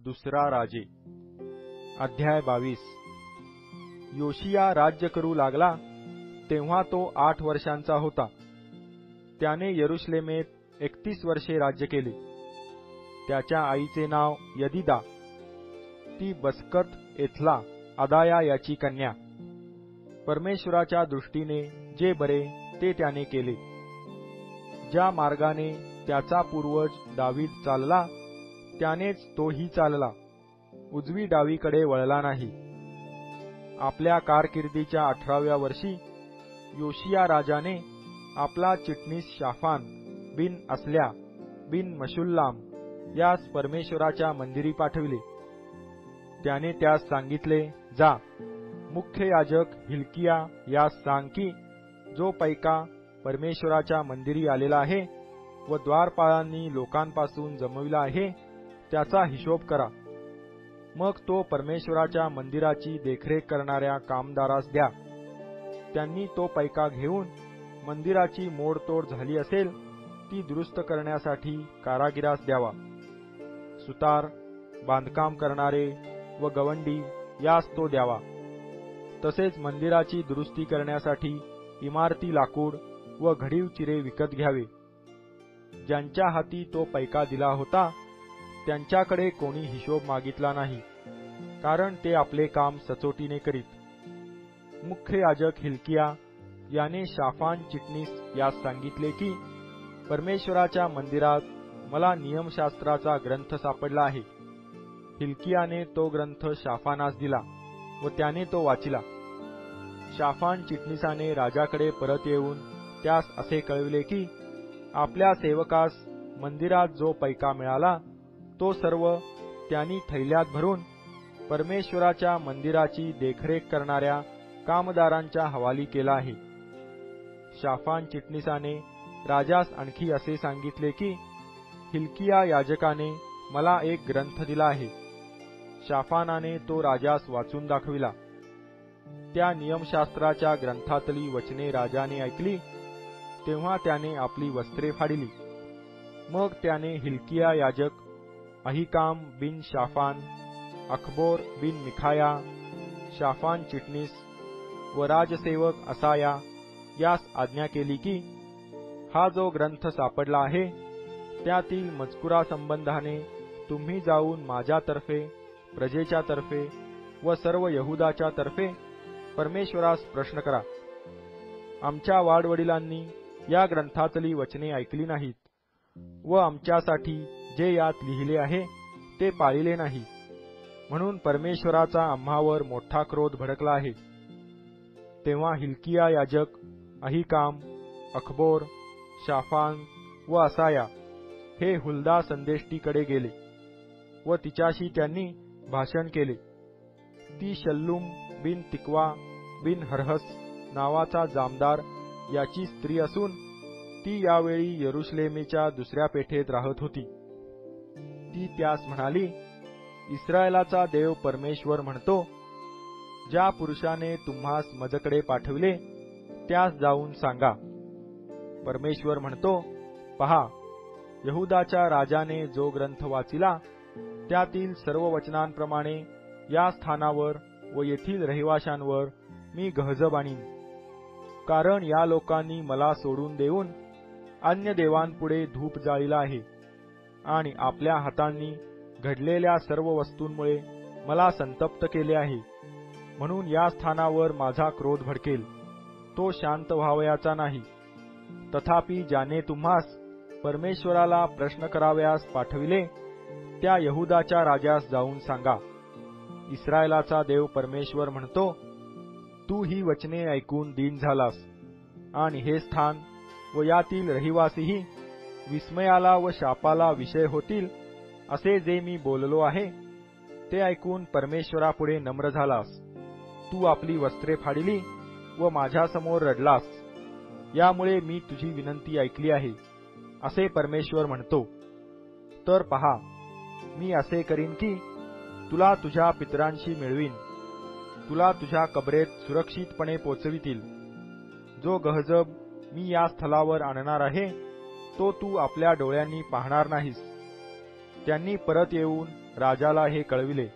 दुसरा राजे. अध्याय 22. योशिया राज्य करू लागला तेव्हा तो 8 वर्षांचा होता. त्याने यरुशलेमेत 31 वर्षे राज्य केले. त्याच्या आईचे नाव यदिदा, ती बसकत येथला अदाया याची कन्या. परमेश्वराच्या दृष्टीने जे बरे ते त्याने केले, ज्या मार्गाने त्याचा पूर्वज दावीद चालला त्यानेच तोही चालला, उजवी डावीकडे वळला नाही. आपल्या कारकिर्दीच्या 18व्या वर्षी योशिया राजाने आपला चिटणीस शाफान बिन असल्या बिन मशुल्लाम यास परमेश्वराच्या मंदिरी पाठविले. त्याने त्यास सांगितले, जा, मुख्य याजक हिल्किया यास सांग की जो पैका परमेश्वराच्या मंदिरी आलेला आहे व द्वारपाळांनी लोकांपासून जमविला आहे त्याचा हिशोब करा. मग तो परमेश्वराच्या मंदिराची देखरेख करणाऱ्या कामदारास द्या. त्यांनी तो पैका घेऊन मंदिराची मोडतोड झाली असेल ती दुरुस्त करण्यासाठी कारागिरास द्यावा. सुतार, बांधकाम करणारे व गवंडी यास तो द्यावा. तसेच मंदिराची दुरुस्ती करण्यासाठी इमारती लाकूड व घडीव चिरे विकत घ्यावे. ज्यांच्या हाती तो पैका दिला होता त्यांच्याकडे कोणी हिशोब मागितला नाही, कारण ते आपले काम सचोटीने करीत. मुख्य याजक हिल्किया याने शाफान चिटणीस यास सांगितले की परमेश्वराच्या मंदिरात मला नियमशास्त्राचा ग्रंथ सापडला आहे. हिल्कियाने तो ग्रंथ शाफानास दिला व त्याने तो वाचिला. शाफान चिटणीसाने राजाकडे परत येऊन त्यास असे कळविले की आपल्या सेवकास मंदिरात जो पैका मिळाला तो सर्व त्यांनी थैल्यात भरून परमेश्वराच्या मंदिराची देखरेख करणाऱ्या कामदारांच्या हवाली केला आहे. शाफान चिटणीसाने राजास आणखी असे सांगितले की हिल्किया याजकाने मला एक ग्रंथ दिला आहे. शाफानाने तो राजास वाचून दाखविला. त्या नियमशास्त्राच्या ग्रंथातली वचने राजाने ऐकली तेव्हा त्याने आपली वस्त्रे फाडिली. मग त्याने हिल्किया याजक, अहिकाम बिन शाफान, अखबोर बिन मिखाया, शाफान चिटणीस व राजसेवक असाया यास आज्ञा केली की हा जो ग्रंथ सापडला आहे त्यातील मजकुरासंबंधाने तुम्ही जाऊन माझ्यातर्फे, प्रजेच्या तर्फे व सर्व यहुदाच्या तर्फे परमेश्वरास प्रश्न करा. आमच्या वाडवडिलांनी या ग्रंथातली वचने ऐकली नाहीत व आमच्यासाठी जे यात लिहिले आहे ते पाळिले नाही, म्हणून परमेश्वराचा आम्हावर मोठा क्रोध भडकला आहे. तेव्हा हिल्किया याजक, अहिकाम, अखबोर, शाफान व असाया हे हुल्दा संदेष्टीकडे गेले व तिच्याशी त्यांनी भाषण केले. ती शल्लूम बिन तिकवा बिन हरहस नावाचा जामदार याची स्त्री असून ती यावेळी यरुशलेमेच्या दुसऱ्या पेठेत राहत होती. ती त्यास म्हणाली, इस्रायलाचा देव परमेश्वर म्हणतो, ज्या पुरुषाने तुम्हास माझ्याकडे पाठविले त्यास जाऊन सांगा. परमेश्वर म्हणतो, पहा, यहुदाच्या राजाने जो ग्रंथ वाचिला त्यातील सर्व वचनांप्रमाणे या स्थानावर व येथील रहिवाशांवर मी गहजब आणीन. कारण या लोकांनी मला सोडून देऊन अन्य देवांपुढे धूप जाळीला आहे आणि आपल्या हातांनी घडलेल्या सर्व वस्तूंमुळे मला संतप्त केले आहे. म्हणून या स्थानावर माझा क्रोध भडकेल, तो शांत व्हावयाचा नाही. तथापि ज्याने तुम्हास परमेश्वराला प्रश्न करावयास पाठविले त्या यहुदाच्या राजास जाऊन सांगा. इस्रायलाचा देव परमेश्वर म्हणतो, तू ही वचने ऐकून दीन झालास आणि हे स्थान व यातील रहिवासीही विस्मयाला व शापाला विषय होतील असे जे मी बोललो आहे ते ऐकून परमेश्वरापुढे नम्र झालास. तू आपली वस्त्रे फाडिली व माझ्यासमोर रडलास. यामुळे मी तुझी विनंती ऐकली आहे असे परमेश्वर म्हणतो. तर पहा, मी असे करीन की तुला तुझ्या पितरांशी मिळवीन, तुला तुझ्या कबरेत सुरक्षितपणे पोचवितील. जो गहजब मी या स्थलावर आणणार आहे तो तू आपल्या डोळ्यांनी पाहणार नाहीस. त्यांनी परत येऊन राजाला हे कळविले